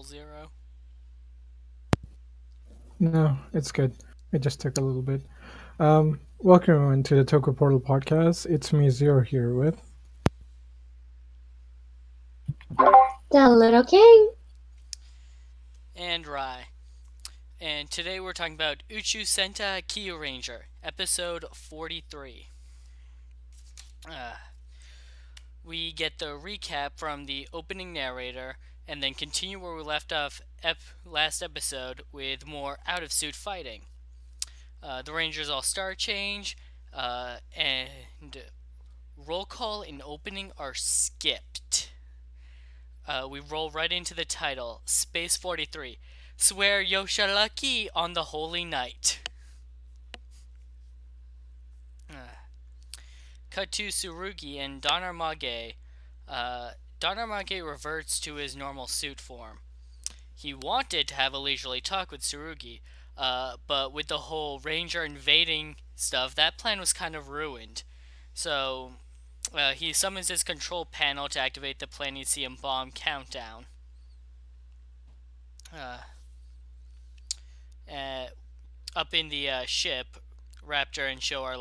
0. No, it's good. It just took a little bit. Welcome everyone to the Toku Portal podcast. It's me, Zero, here with. The Little King. And Rai. And today we're talking about Uchuu Sentai KyuuRanger, episode 43. We get the recap from the opening narrator, and then continue where we left off last episode with more out-of-suit fighting. The Rangers all star change, and roll call and opening are skipped. We roll right into the title, Space 43. Swear Yoshalaki on the Holy Night. Cut to Tsurugi and Donarmage. Donarmage reverts to his normal suit form. He wanted to have a leisurely talk with Tsurugi, but with the whole Ranger invading stuff, that plan was kind of ruined. So, he summons his control panel to activate the Planetium Bomb countdown. Up in the ship, Raptor and Sho are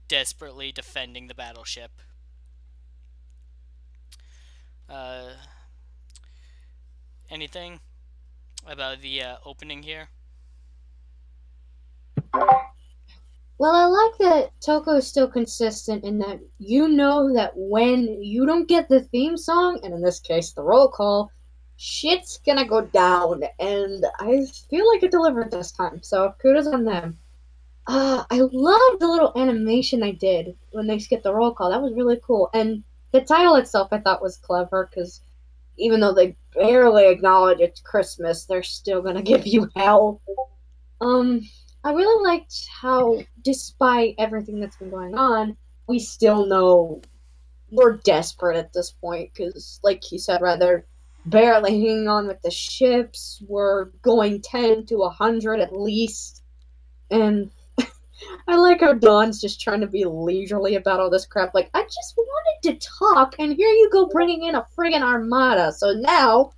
desperately defending the battleship. Anything about the opening here? Well, I like that Toku is still consistent in that you know that when you don't get the theme song, and in this case the roll call, shit's gonna go down, and I feel like it delivered this time, so kudos on them. I love the little animation they did when they skipped the roll call. That was really cool, and the title itself I thought was clever, because even though they barely acknowledge it's Christmas, they're still gonna give you hell. I really liked how, despite everything that's been going on, we still know we're desperate at this point, because, like he said, right, they're barely hanging on with the ships. We're going 10 to 100 at least. And I like how Dawn's just trying to be leisurely about all this crap. Like, I just wanted to talk, and here you go bringing in a friggin' armada. So now,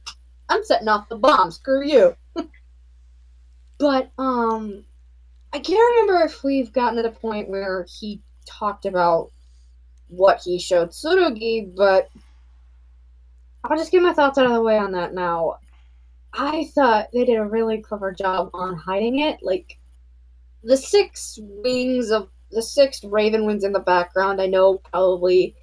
I'm setting off the bomb. Screw you. But, I can't remember if we've gotten to the point where he talked about what he showed Tsurugi, but I'll just get my thoughts out of the way on that now. I thought they did a really clever job on hiding it. Like, the six raven wings in the background, I know probably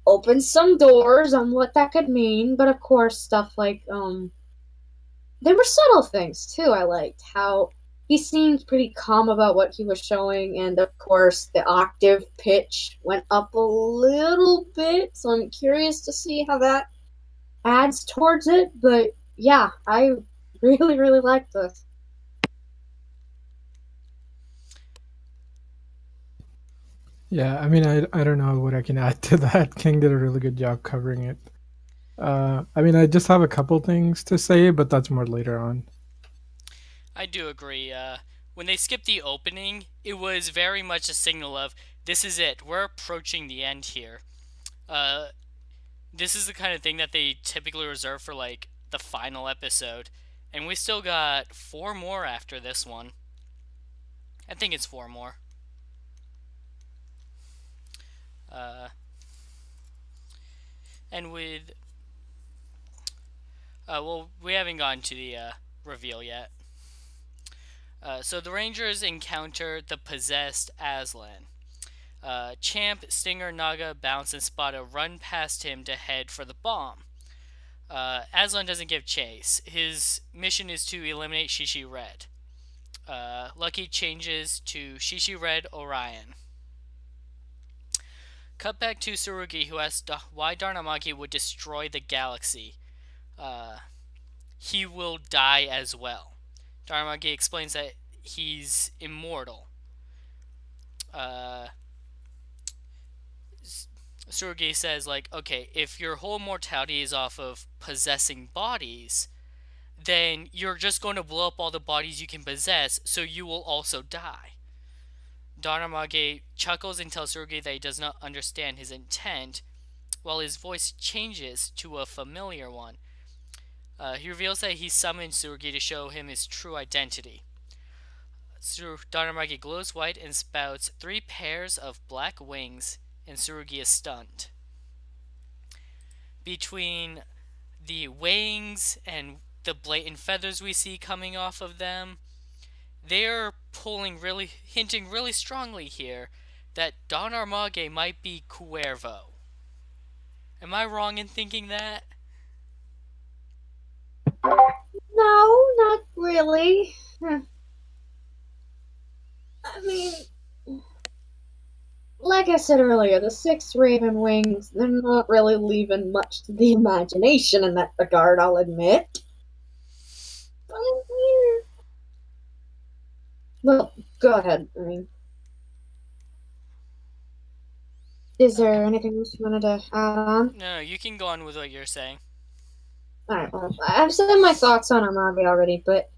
opened some doors on what that could mean, but of course, stuff like, there were subtle things, too, I liked. How he seemed pretty calm about what he was showing, and of course, the octave pitch went up a little bit, so I'm curious to see how that adds towards it, but yeah, I really, really like this. Yeah, I mean, I don't know what I can add to that. King did a really good job covering it. I mean, I just have a couple things to say, but that's more later on. I do agree. When they skipped the opening, it was very much a signal of, this is it, we're approaching the end here. This is the kind of thing that they typically reserve for, the final episode. And we still got 4 more after this one. I think it's 4 more. And with... well, we haven't gotten to the reveal yet. So the Rangers encounter the possessed Aslan. Champ, Stinger, Naga, Bounce, and Spada run past him to head for the bomb. Aslan doesn't give chase. His mission is to eliminate Shishi Red. Lucky changes to Shishi Red Orion. Cut back to Tsurugi, who asks why Darnamaki would destroy the galaxy. He will die as well. Darnamaki explains that he's immortal. Tsurugi says, okay, if your whole mortality is off of possessing bodies, then you're just going to blow up all the bodies you can possess, so you will also die. Donamage chuckles and tells Tsurugi that he does not understand his intent, while his voice changes to a familiar one. He reveals that he summoned Tsurugi to show him his true identity. Donamagi glows white and spouts 3 pairs of black wings, and Tsurugi is stunned. Between the wings and the blatant feathers we see coming off of them, they're hinting really strongly here that Don Armage might be Cuervo. Am I wrong in thinking that? No, not really. I mean, like I said earlier, the 6 Raven Wings, they're not really leaving much to the imagination in that regard, I'll admit. But, well, go ahead. I mean, is there anything else you wanted to add on? No, you can go on with what you're saying. Alright, well, I've said my thoughts on Amabi already, but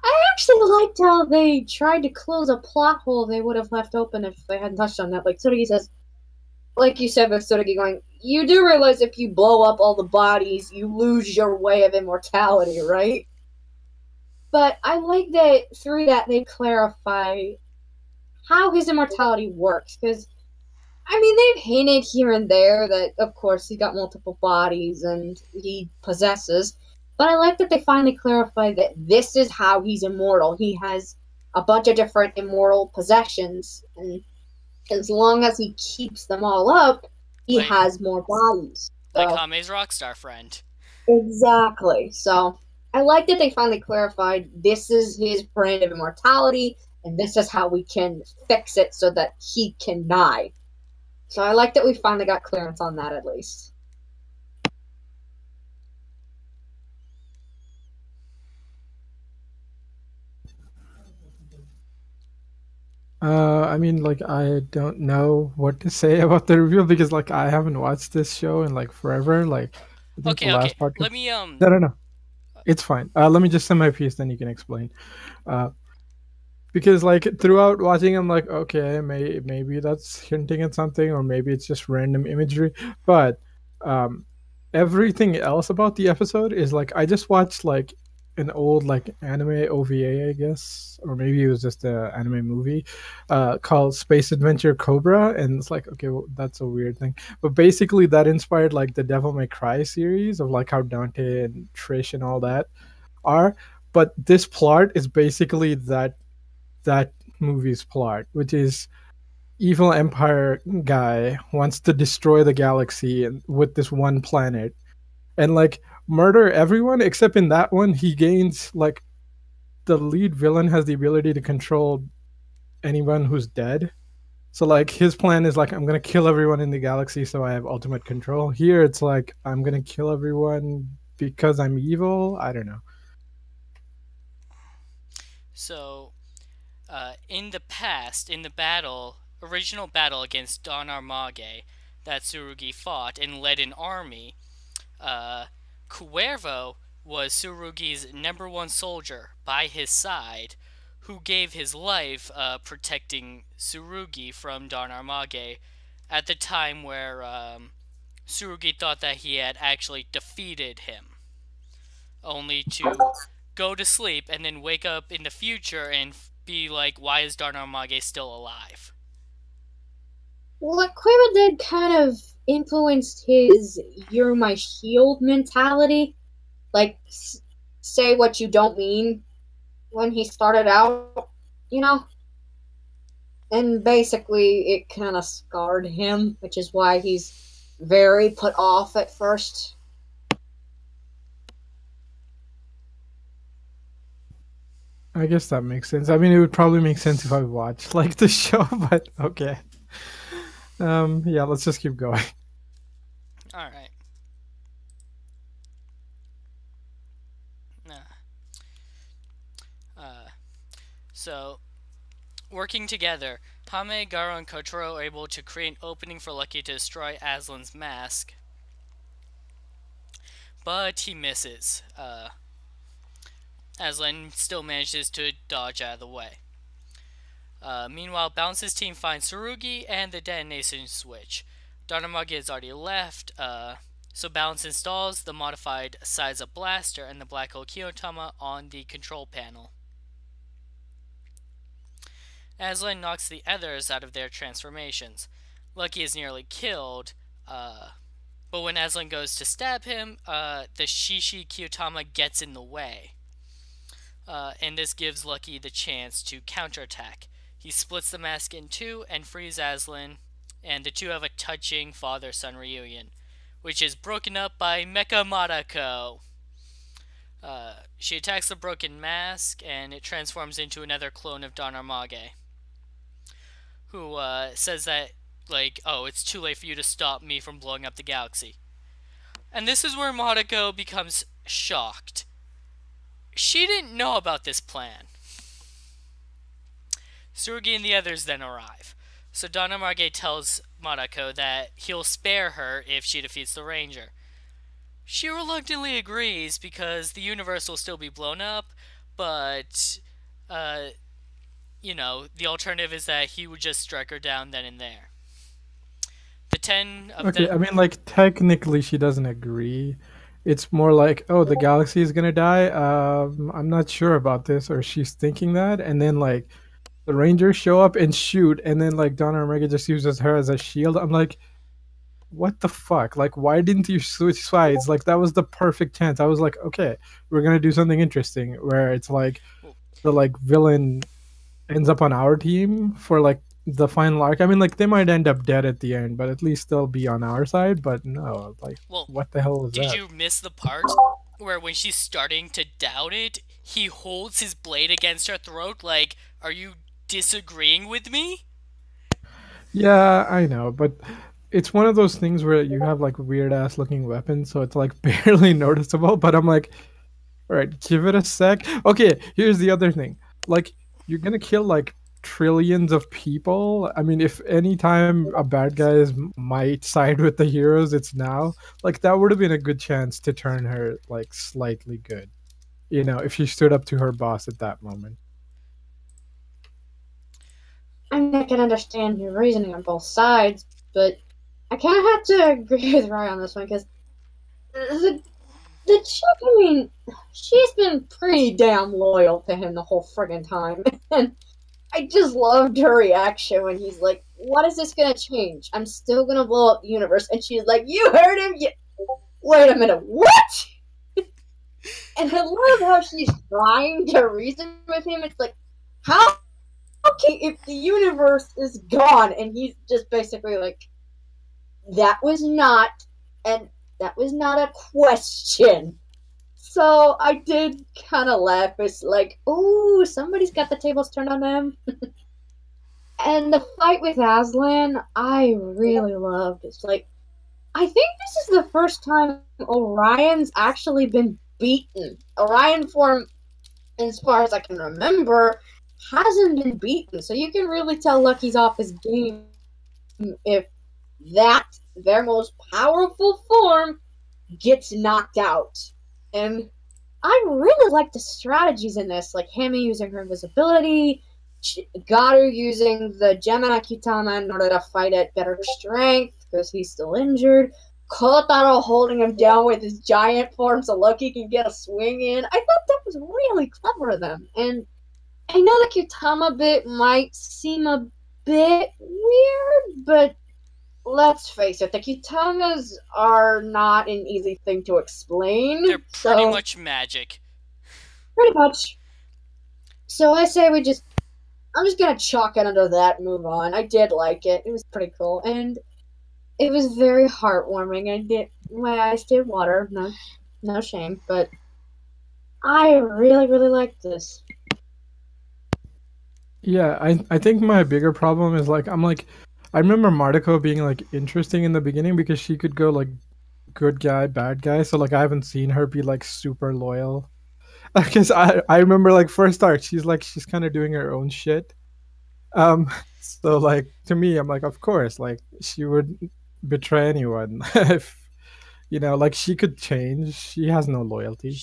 I actually liked how they tried to close a plot hole they would have left open if they hadn't touched on that. Like Tsurugi says, like you said with Tsurugi going, you do realize if you blow up all the bodies, you lose your way of immortality, right? But I like that through that they clarify how his immortality works, because I mean, they've hinted here and there that, of course, he's got multiple bodies and he possesses. But I like that they finally clarified that this is how he's immortal. He has a bunch of different immortal possessions, and as long as he keeps them all up, he has more bodies. Like Hame's Rockstar friend. Exactly. So I like that they finally clarified this is his brand of immortality, and this is how we can fix it so that he can die. So I like that we finally got clearance on that, at least. I mean, like, I don't know what to say about the review because, like, I haven't watched this show in like forever. Like, I think Okay, the last okay. podcast. Let me No. It's fine. Let me just send my piece, then you can explain. Because like throughout watching, I'm like, okay, maybe that's hinting at something, or maybe it's just random imagery. But everything else about the episode is like I just watched like an old like anime OVA, I guess, or maybe it was just an anime movie called Space Adventure Cobra, and it's like, okay, well, that's a weird thing, but basically that inspired like the Devil May Cry series of like how Dante and Trish and all that are. But this plot is basically that movie's plot, which is evil empire guy wants to destroy the galaxy and with this one planet and like murder everyone except in that one he gains like the lead villain has the ability to control anyone who's dead. So like his plan is like I'm gonna kill everyone in the galaxy so I have ultimate control. Here it's like I'm gonna kill everyone because I'm evil. I don't know. So, in the past, in the original battle against Don Armage that Tsurugi fought and led an army, Cuervo was Tsurugi's #1 soldier by his side, who gave his life protecting Tsurugi from Don Armage at the time where Tsurugi thought that he had actually defeated him, only to go to sleep and then wake up in the future and be like, why is Don Armage still alive? What Cuervo did kind of influenced his "you're my shield" mentality. Like, say what you don't mean when he started out, you know? And basically, it kind of scarred him, which is why he's very put off at first. I guess that makes sense. I mean, it would probably make sense if I watched like the show, but okay. Yeah, let's just keep going. All right. So, working together, Hame, Garo, and Kotaro are able to create an opening for Lucky to destroy Aslan's mask, but he misses. Aslan still manages to dodge out of the way. Meanwhile, Bounce's team finds Tsurugi and the detonation switch. Donamagi has already left. So Balance installs the modified Size Up Blaster and the Black Hole Kiyotama on the control panel. Aslan knocks the others out of their transformations. Lucky is nearly killed, but when Aslan goes to stab him, the Shishi Kiyotama gets in the way. And this gives Lucky the chance to counterattack. He splits the mask in two and frees Aslan, and the two have a touching father-son reunion, which is broken up by Mecha Marako. She attacks the broken mask, and it transforms into another clone of Don Armage, who says that, like, oh, it's too late for you to stop me from blowing up the galaxy. And this is where Marako becomes shocked. She didn't know about this plan. Tsurugi and the others then arrive. So Don Armage tells Marako that he'll spare her if she defeats the Ranger. She reluctantly agrees because the universe will still be blown up, but, the alternative is that he would just strike her down then and there. The 10 of Okay, them... I mean, like, technically she doesn't agree. It's more like, oh, the galaxy is gonna die. I'm not sure about this, or she's thinking that, and then like the Rangers show up and shoot, and then like Donna Omega just uses her as a shield. I'm like, what the fuck? Like, why didn't you switch sides? Like, that was the perfect chance. I was like, okay, we're gonna do something interesting where it's like the like villain ends up on our team for like the final arc. I mean, like they might end up dead at the end, but at least they'll be on our side. But no, like, Well, what the hell was did that? you miss the part where when she's starting to doubt it, he holds his blade against her throat like, are you disagreeing with me? Yeah, I know, but it's one of those things where you have like weird ass looking weapons, so it's like barely noticeable. But I'm like, all right, give it a sec. Okay, here's the other thing. Like, you're gonna kill like trillions of people. I mean, if any time a bad guy might side with the heroes, it's now. Like, that would have been a good chance to turn her like slightly good. You know, if she stood up to her boss at that moment. I mean, I can understand your reasoning on both sides, but I kind of have to agree with Ryan on this one because the chick, I mean, she's been pretty damn loyal to him the whole friggin' time, and I just loved her reaction when he's like, "What is this gonna change? I'm still gonna blow up the universe," and she's like, "You heard him? Wait a minute, what?" And I love how she's trying to reason with him. It's like, how okay if the universe is gone and he's just basically like, that was not, and that was not a question. So I did kind of laugh. It's like, oh, somebody's got the tables turned on them. And the fight with Aslan, I really loved. It's like, I think this is the first time Orion's actually been beaten. Orion form, as far as I can remember, hasn't been beaten. So you can really tell Lucky's off his game if that, their most powerful form, gets knocked out. And I really like the strategies in this, like Hami using her invisibility, Garu using the Gemini Kitana in order to fight at better strength because he's still injured, Kotaro holding him down with his giant form so Loki can get a swing in. I thought that was really clever of them. And I know the Kitama bit might seem a bit weird, but let's face it, the Kitamas are not an easy thing to explain. They're pretty much magic. Pretty much. So I say I'm just gonna chalk it under that and move on. I did like it. It was pretty cool. And it was very heartwarming. My eyes did water. No shame. But I really, really liked this. Yeah, I think my bigger problem is like I remember Mariko being like interesting in the beginning because she could go like good guy, bad guy. So like I haven't seen her be like super loyal. Because I remember like first arc, she's kind of doing her own shit. So like to me, I'm like, of course, like she would betray anyone if like she could change. She has no loyalty.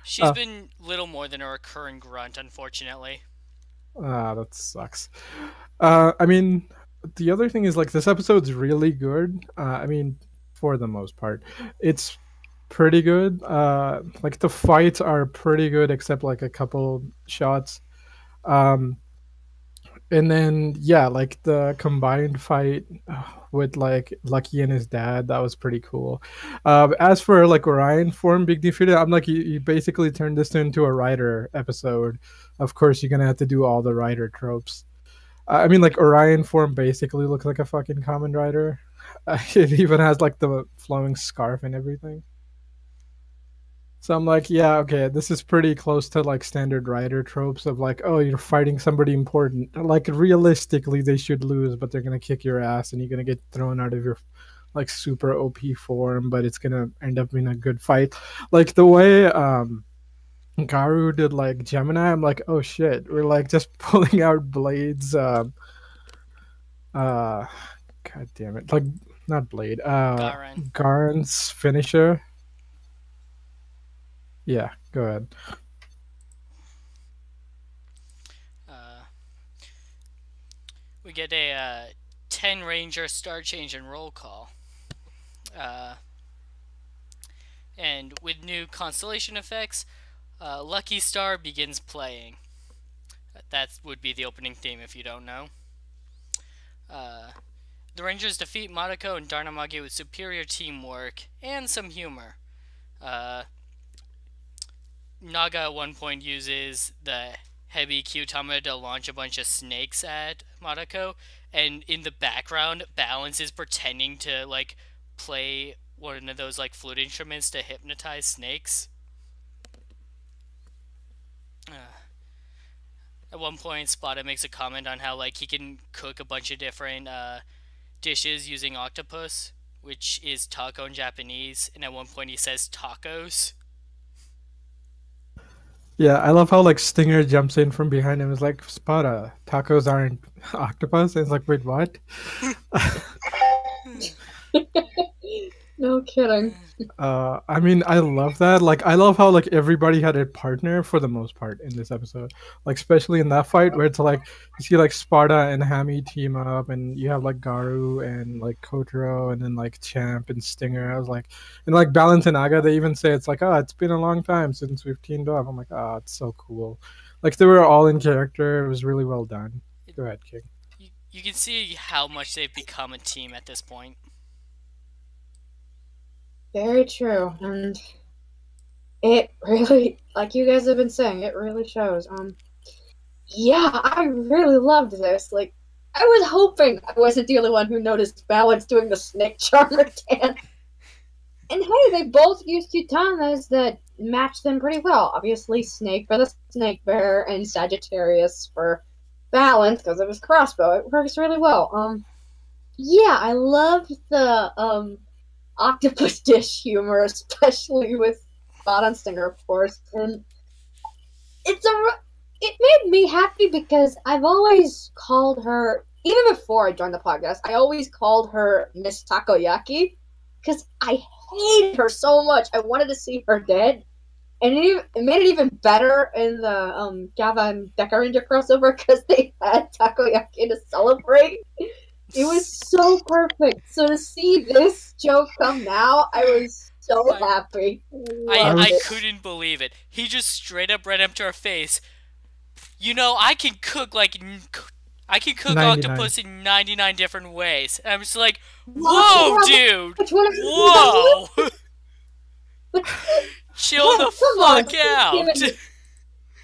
She's been little more than a recurring grunt, unfortunately. That sucks. I mean, the other thing is like this episode's really good. I mean, for the most part. It's pretty good. Like the fights are pretty good, except like a couple shots. Um, and then yeah, like the combined fight with like Lucky and his dad, that was pretty cool. As for like Orion form being defeated, I'm like you basically turned this into a Rider episode. Of course, you're gonna have to do all the Rider tropes. I mean, like Orion form basically looks like a fucking common rider. It even has like the flowing scarf and everything. So I'm like, yeah, okay, this is pretty close to like standard rider tropes of like, oh, you're fighting somebody important. Like realistically, they should lose, but they're gonna kick your ass, and you're gonna get thrown out of your like super OP form, but it's gonna end up being a good fight. Like the way Garu did like Gemini, I'm like, oh shit, we're like just pulling out blades. Uh, God damn it! Like not blade. Garen. Garen's finisher. Yeah, go ahead. Uh, we get a 10 Ranger star change and roll call. Uh, and with new constellation effects, Lucky Star begins playing. That would be the opening theme if you don't know. The Rangers defeat Madako and Darnamage with superior teamwork and some humor. Naga at one point uses the Hebi Kyutama to launch a bunch of snakes at Madako, and in the background, Balance is pretending to like play one of those like flute instruments to hypnotize snakes. At one point, Spada makes a comment on how like he can cook a bunch of different dishes using octopus, which is taco in Japanese, and at one point he says tacos. Yeah, I love how like Stinger jumps in from behind him. Is like, Spada, tacos aren't octopus. And it's like, wait, what? No kidding. I mean, I love that. Like, I love how like everybody had a partner for the most part in this episode. Like, especially in that fight where it's like you see like Sparta and Hammy team up, and you have like Garu and like Kotaro, and then like Champ and Stinger. I was like, and like Balance and Aga, they even say it's like, oh, it's been a long time since we've teamed up. I'm like, oh, it's so cool. Like they were all in character. It was really well done. Go ahead, King. You can see how much they've become a team at this point. Very true, and it really, like you guys have been saying, it really shows. Yeah, I really loved this. Like, I was hoping I wasn't the only one who noticed Balance doing the snake charmer dance. And hey, they both used katanas that match them pretty well. Obviously, Snake for the Snake Bear and Sagittarius for Balance because of his crossbow. It works really well. Yeah, I loved the octopus dish humor, especially with Bottom Stinger, of course. And it made me happy because I've always called her, even before I joined the podcast, I always called her Miss Takoyaki because I hated her so much. I wanted to see her dead. And it made it even better in the Java and Deca Ranger crossover because they had Takoyaki to celebrate. It was so perfect. So to see this joke come now, I was so happy. I couldn't believe it. He just straight up read up to her face. You know, I can cook 99 octopus in 99 different ways. And I'm just like, whoa, dude! Whoa! Chill the fuck out!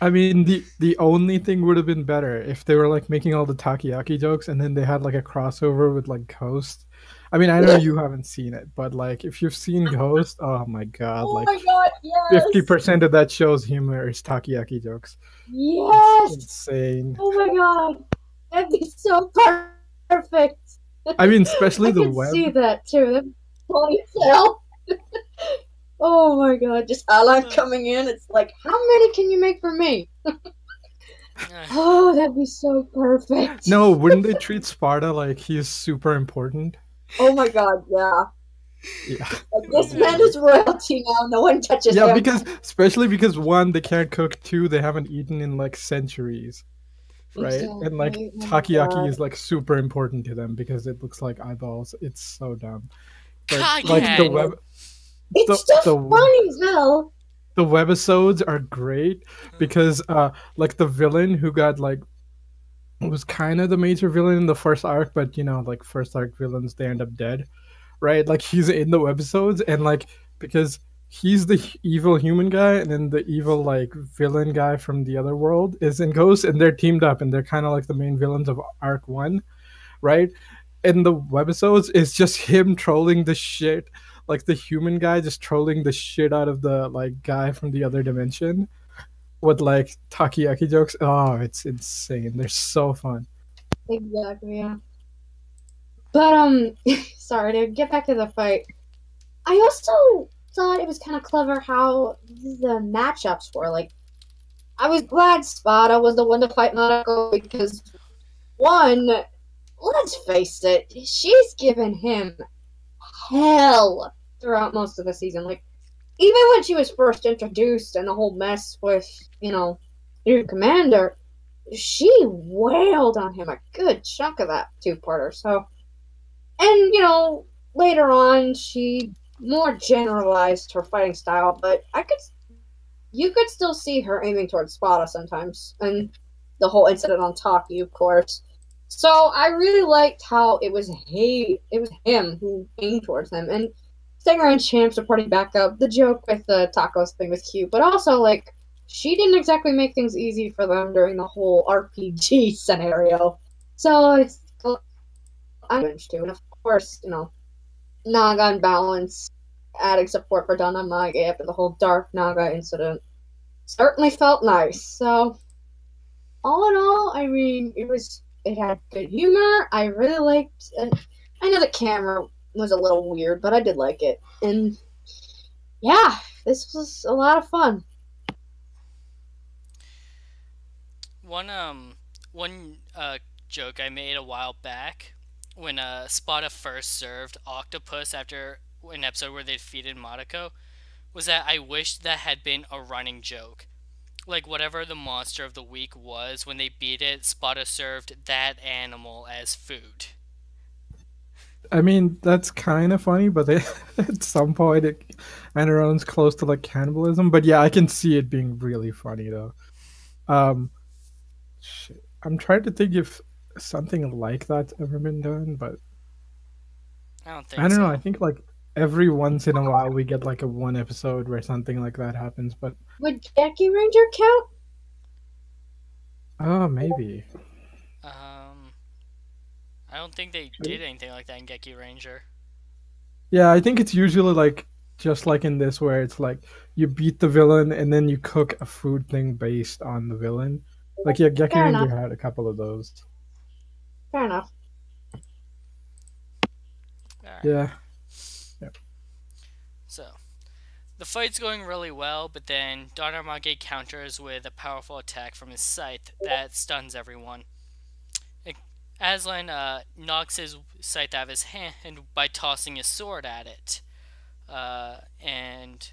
I mean, the only thing would have been better if they were like making all the takoyaki jokes, and then they had like a crossover with like Ghost. I mean, I know you haven't seen it, but like if you've seen Ghost, oh my god, Oh like my god, yes! 50% of that show's humor is takoyaki jokes. Yes! It's insane. Oh my god, that'd be so perfect. I mean, especially I the can web. see that too. That ponytail. Oh my god, just Alan coming in. It's like, how many can you make for me? Oh, that'd be so perfect. No, wouldn't they treat Sparta like he's super important? Oh my god, yeah. Yeah. Like, this man is royalty now. No one touches him. Yeah, especially because one, they can't cook. Two, they haven't eaten in like centuries. Right? Exactly. And like Oh my takoyaki God. is like super important to them because it looks like eyeballs. It's so dumb. like the Kagen! web It's just the funny as hell. the webisodes are great because like the villain who got like was kind of the major villain in the first arc, but you know, like first arc villains they end up dead, right? Like he's in the webisodes, and like because he's the evil human guy, and then the evil like villain guy from the other world is in Ghost, and they're teamed up, and they're kind of like the main villains of arc one, right? And the webisodes is just him trolling the shit, like the human guy just trolling the shit out of the like guy from the other dimension with like takoyaki jokes. Oh, it's insane. They're so fun. Exactly, yeah. But sorry to get back to the fight. I also thought it was kind of clever how the matchups were. Like, I was glad Spada was the one to fight Nadako because one, let's face it, she's given him hell throughout most of the season. Like, even when she was first introduced and the whole mess with, new commander, she wailed on him a good chunk of that two-parter. So, and later on she more generalized her fighting style, but you could still see her aiming towards Spada sometimes, and the whole incident on Taki, of course. So I really liked how it was him who aimed towards him, and Stinger and Champ supporting back up. The joke with the tacos thing was cute, but also like she didn't exactly make things easy for them during the whole RPG scenario. So it's I'm too, and of course, Naga and Balance adding support for Donna Mage after the whole Dark Naga incident certainly felt nice. So all in all, I mean, it had good humor. I really liked, and I know the camera was a little weird, but I did like it. And yeah, this was a lot of fun. One joke I made a while back when Spada first served Octopus after an episode where they defeated Madako was that I wished that had been a running joke. Like whatever the monster of the week was, when they beat it, Spada served that animal as food. I mean, that's kind of funny, but at some point it kind of runs close to like cannibalism. But yeah, I can see it being really funny though. Um, shit. I'm trying to think if something like that's ever been done, but I don't I think don't know. so. I think like every once in a while we get like a one episode where something like that happens. But Would Jackie Ranger count? oh, maybe. Um, I don't think they did anything like that in KyuuRanger. Yeah, I think it's usually like just like in this where it's like you beat the villain and then you cook a food thing based on the villain. Like yeah, Geki Fair enough. Ranger had a couple of those. Fair enough. Alright, Yeah. Yeah. so the fight's going really well, but then Donarmage counters with a powerful attack from his scythe that stuns everyone. Aslan knocks his scythe out of his hand by tossing his sword at it. And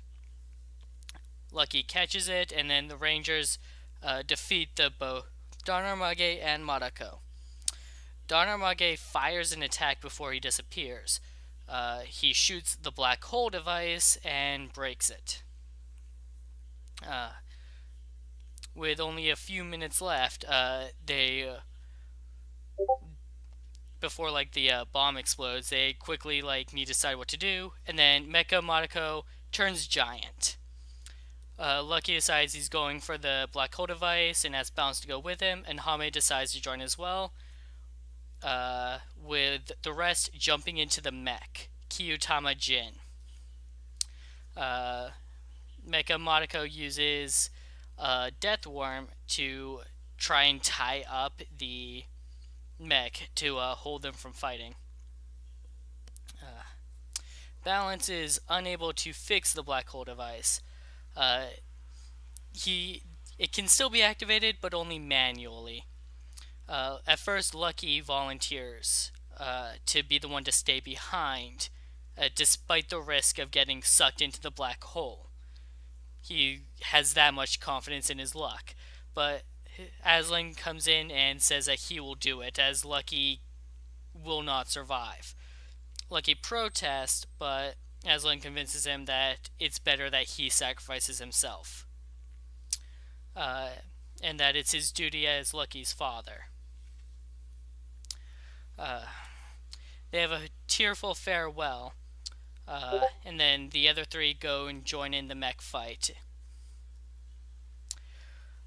Lucky catches it, and then the Rangers defeat both Donarmage and Madako. Donarmage fires an attack before he disappears. He shoots the black hole device and breaks it. With only a few minutes left, before like the bomb explodes, they quickly like need to decide what to do, and then Mecha Madako turns giant. Lucky decides he's going for the black hole device and asks Balance to go with him, and Hame decides to join as well. With the rest jumping into the mech, Kyutama Jin. Mecha Madako uses Death Worm to try and tie up the mech to hold them from fighting. Balance is unable to fix the black hole device. It can still be activated, but only manually. At first, Lucky volunteers to be the one to stay behind, despite the risk of getting sucked into the black hole. He has that much confidence in his luck, but Aslan comes in and says that he will do it, as Lucky will not survive. Lucky protests, but Aslan convinces him that it's better that he sacrifices himself, uh, and that it's his duty as Lucky's father. Uh, they have a tearful farewell, and then the other three go and join in the mech fight.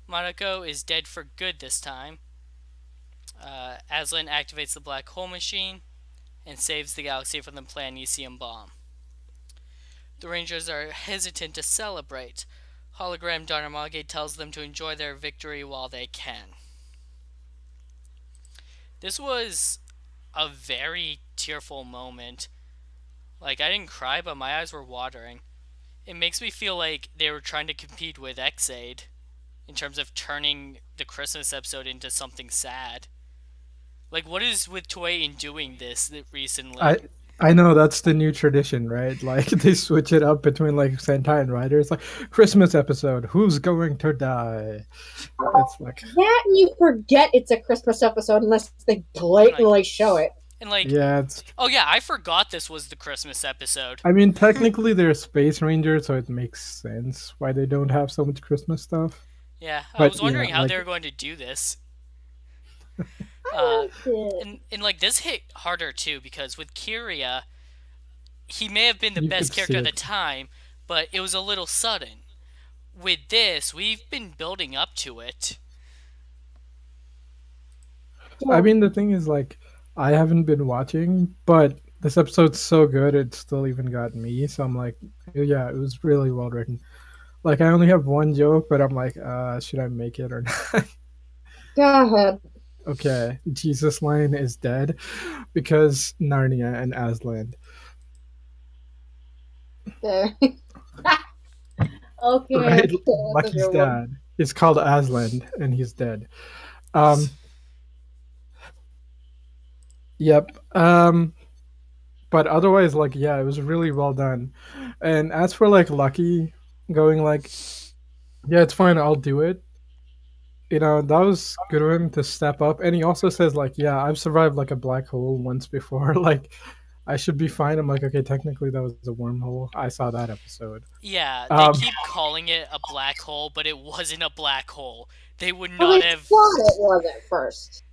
Monoko is dead for good this time. Aslan activates the black hole machine and saves the galaxy from the Planesium bomb. The Rangers are hesitant to celebrate. Hologram Donamage tells them to enjoy their victory while they can. This was a very tearful moment. Like, I didn't cry, but my eyes were watering. It makes me feel like they were trying to compete with X-Aid in terms of turning the Christmas episode into something sad. Like, what is with Toei in doing this recently? I know that's the new tradition, right? Like they switch it up between like Sentai and Riders. Like Christmas episode, who's going to die? It's like that, and you forget it's a Christmas episode unless they blatantly show it. And like, yeah, it's. Oh yeah, I forgot this was the Christmas episode. I mean, technically they're Space Rangers, so it makes sense why they don't have so much Christmas stuff. Yeah, I was wondering how they were going to do this. And like this hit harder too because with Kira, he may have been the best character at the time, but it was a little sudden. With this, we've been building up to it. I mean, the thing is, like, I haven't been watching, but this episode's so good, it still even got me. So I'm like, yeah, it was really well written. Like, I only have one joke, but I'm like, should I make it or not? Go ahead. Okay, Jesus Line is dead because Narnia and Aslan. There. Okay. Right? Lucky's dad is called Aslan, and he's dead. Yep. But otherwise, like, yeah, it was really well done. And as for like Lucky going like, yeah, it's fine, I'll do it. You know, that was good of him to step up. And he also says like, yeah, I've survived like a black hole once before. Like, I should be fine. I'm like, okay, technically that was a wormhole. I saw that episode. Yeah, they keep calling it a black hole, but it wasn't a black hole. They would not have. Thought it was at first.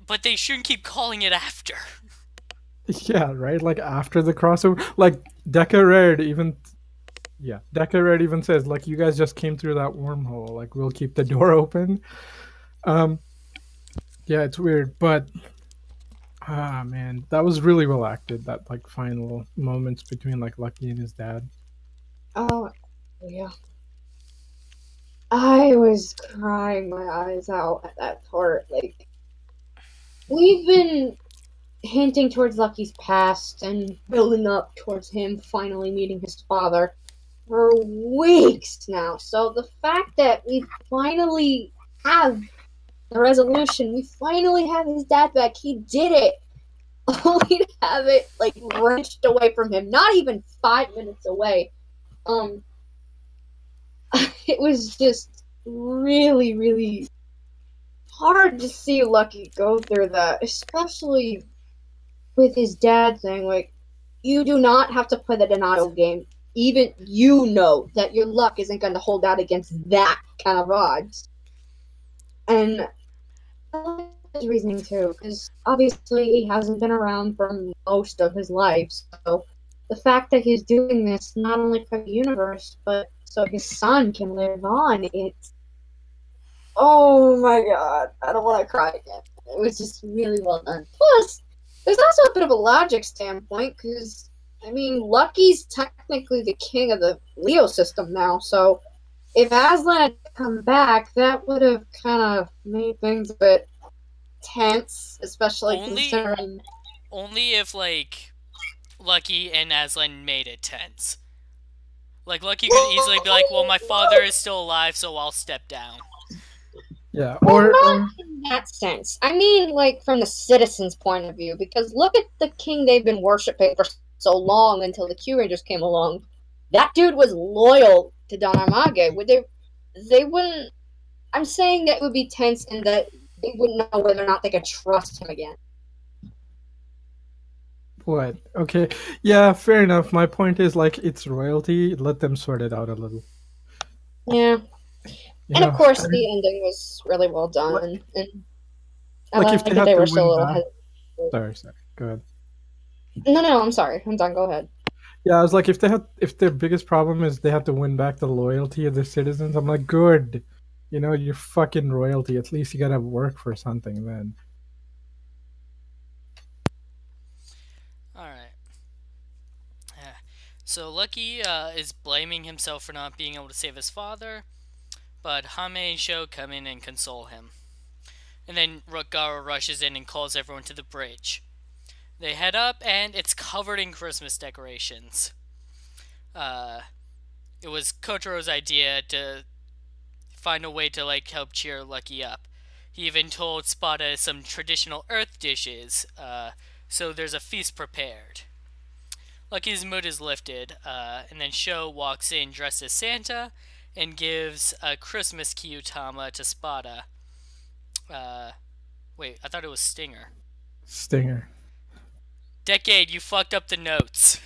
But they shouldn't keep calling it after. Yeah, right. Like after the crossover, like Deca Red even. Yeah, Deca Red even says like, you guys just came through that wormhole. Like, we'll keep the door open. Yeah, it's weird, but. Man, that was really well acted. That like final moments between like Lucky and his dad. Oh, yeah. I was crying my eyes out at that part. Like, we've been hinting towards Lucky's past and building up towards him finally meeting his father for weeks now. So the fact that we finally have the resolution, we finally have his dad back, he did it. Only to have it like wrenched away from him, not even 5 minutes away. It was just really, really hard to see Lucky go through that, especially with his dad saying, like, you do not have to play the denial game. Even you know that your luck isn't going to hold out against that kind of odds. And I like his reasoning too, because obviously he hasn't been around for most of his life, so the fact that he's doing this not only for the universe, but so his son can live on, it's... Oh my god, I don't want to cry again. It was just really well done. Plus, there's also a bit of a logic standpoint, because, I mean, Lucky's technically the king of the Leo system now, so if Aslan had come back, that would have kind of made things a bit tense, especially considering... Only if, like, Lucky and Aslan made it tense. Like, Lucky could easily be like, well, my father is still alive, so I'll step down. Yeah, or not in that sense. I mean, like, from the citizens' point of view, because look at the king they've been worshipping for so long until the KyuuRangers came along. That dude was loyal to Donamage. They wouldn't... I'm saying that it would be tense and that they wouldn't know whether or not they could trust him again. What? Okay. Yeah, fair enough. My point is like it's royalty. Let them sort it out a little. Yeah. You And of know, course, the ending was really well like, done, and I like if like they that had they to were still a win little back. hesitant. Sorry. Go ahead. No, I'm sorry. I'm done. Go ahead. Yeah, I was like, if their biggest problem is they have to win back the loyalty of their citizens, I'm like, good. You know, you're fucking royalty. At least you gotta work for something then. All right. So Lucky is blaming himself for not being able to save his father, but Hame and Sho come in and console him. And then Gaara rushes in and calls everyone to the bridge. They head up, and it's covered in Christmas decorations. Uh, it was Kotaro's idea to find a way to help cheer Lucky up. He even told Spada some traditional Earth dishes, so there's a feast prepared. Lucky's mood is lifted, and then Sho walks in dressed as Santa and gives a Christmas Kyutama to Spada. Wait, I thought it was Stinger. Stinger. Decade, you fucked up the notes.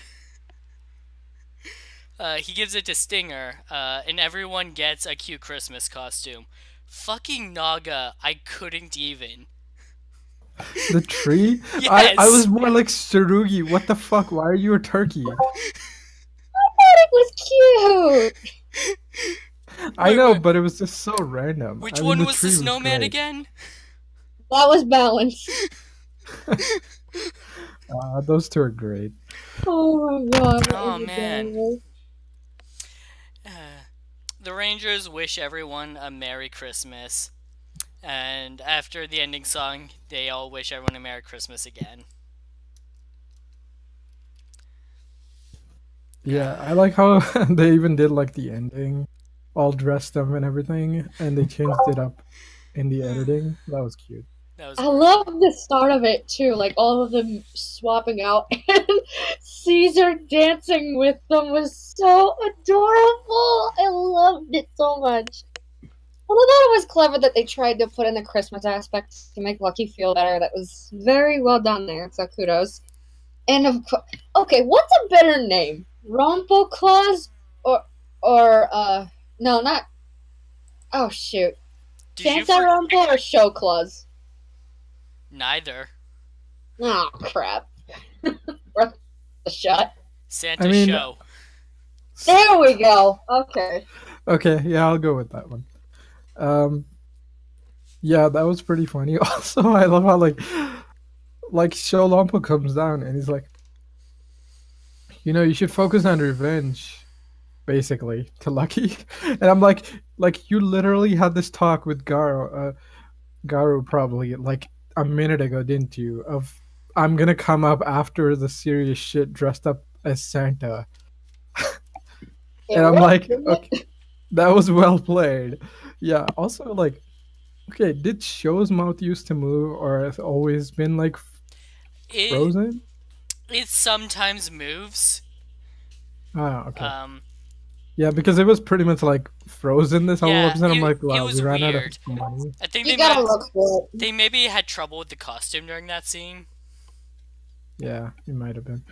He gives it to Stinger, and everyone gets a cute Christmas costume. Fucking Naga, I couldn't even. The tree? Yes! I was more like Sarugi. What the fuck? Why are you a turkey? It was cute. I know, but it was just so random. Which I mean, one the was the tree snowman great. again? That was balanced. Those two are great. Oh my god. Oh man. The Rangers wish everyone a Merry Christmas. And after the ending song, they all wish everyone a Merry Christmas again. Yeah, I like how they even did like the ending, all dressed up and everything, and they changed it up in the editing. That was cute. That was I great. love the start of it too, like all of them swapping out, and Caesar dancing with them was so adorable. I loved it so much. Well, I thought it was clever that they tried to put in the Christmas aspect to make Lucky feel better. That was very well done there, so kudos. And of course, okay, what's a better name? Rompo Claus or no, not, oh shoot, Santa Rompo or Show Claus? Neither. Oh crap! Worth a shot. Santa Show. There we go. Okay. Okay, yeah, I'll go with that one. Yeah, that was pretty funny. Also, I love how like Sholompo comes down and he's like, you know, you should focus on revenge, basically, to Lucky. And I'm like you literally had this talk with Garu probably like a minute ago, didn't you? Of I'm gonna come up after the serious shit dressed up as Santa. And I'm like, okay, that was well played. Yeah. Also, like, okay, did Show's mouth used to move, or has always been like frozen? It sometimes moves. Oh, okay. Yeah, because it was pretty much like frozen this whole episode. I'm like, wow, we ran out of money. I think they maybe had trouble with the costume during that scene. Yeah, it might have been.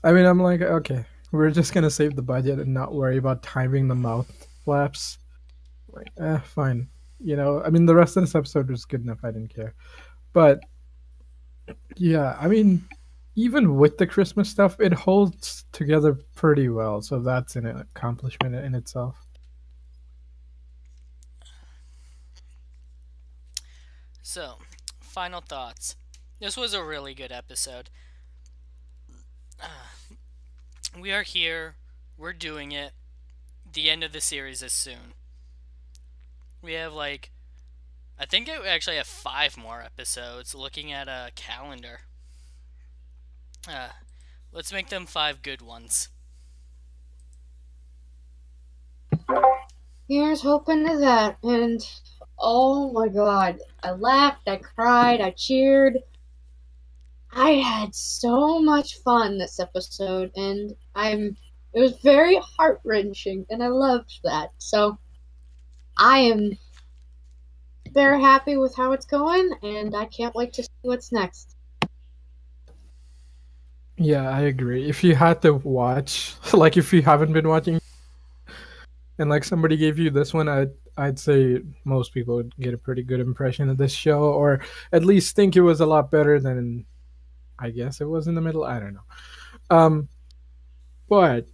I mean, I'm like, okay, we're just gonna save the budget and not worry about timing the mouth flaps. Like, fine. You know, I mean, the rest of this episode was good enough. I didn't care. But yeah, I mean, even with the Christmas stuff, it holds together pretty well. So that's an accomplishment in itself. So, final thoughts. This was a really good episode. We are here. We're doing it. The end of the series is soon. We have I think we actually have 5 more episodes looking at a calendar. Let's make them 5 good ones. Here's hoping to that. And oh my god, I laughed, I cried, I cheered. I had so much fun this episode, and it was very heart-wrenching, and I loved that. So I am very happy with how it's going, and I can't wait to see what's next. Yeah, I agree. If you had to watch, like if you haven't been watching, and like somebody gave you this one, I'd say most people would get a pretty good impression of this show, or at least think it was a lot better than I guess it was in the middle. I don't know. Um, but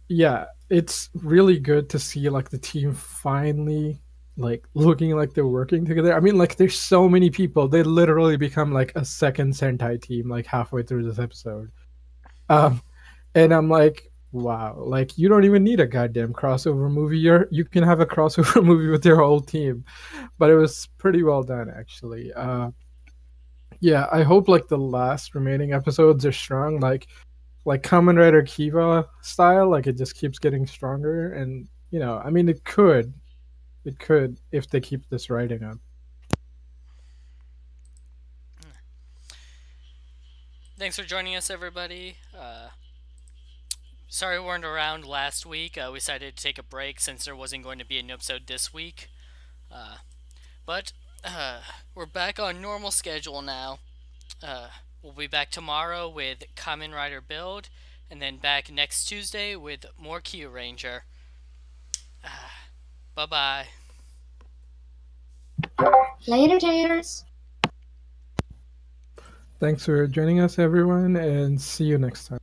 yeah, it's really good to see like the team finally like looking like they're working together. I mean, like there's so many people. They literally become like a second Sentai team like halfway through this episode. Um, and I'm like, wow, like you don't even need a goddamn crossover movie. You can have a crossover movie with your whole team. But it was pretty well done actually. Yeah, I hope like the last remaining episodes are strong. Like Kamen Rider Kiva style, like it just keeps getting stronger, and I mean, it could if they keep this writing up. Thanks for joining us, everybody. Sorry we weren't around last week. We decided to take a break since there wasn't going to be an episode this week. Uh, but we're back on normal schedule now. Uh, we'll be back tomorrow with Kamen Rider Build, and then back next Tuesday with more KyuuRanger. Bye bye. Later, taters. Thanks for joining us, everyone, and see you next time.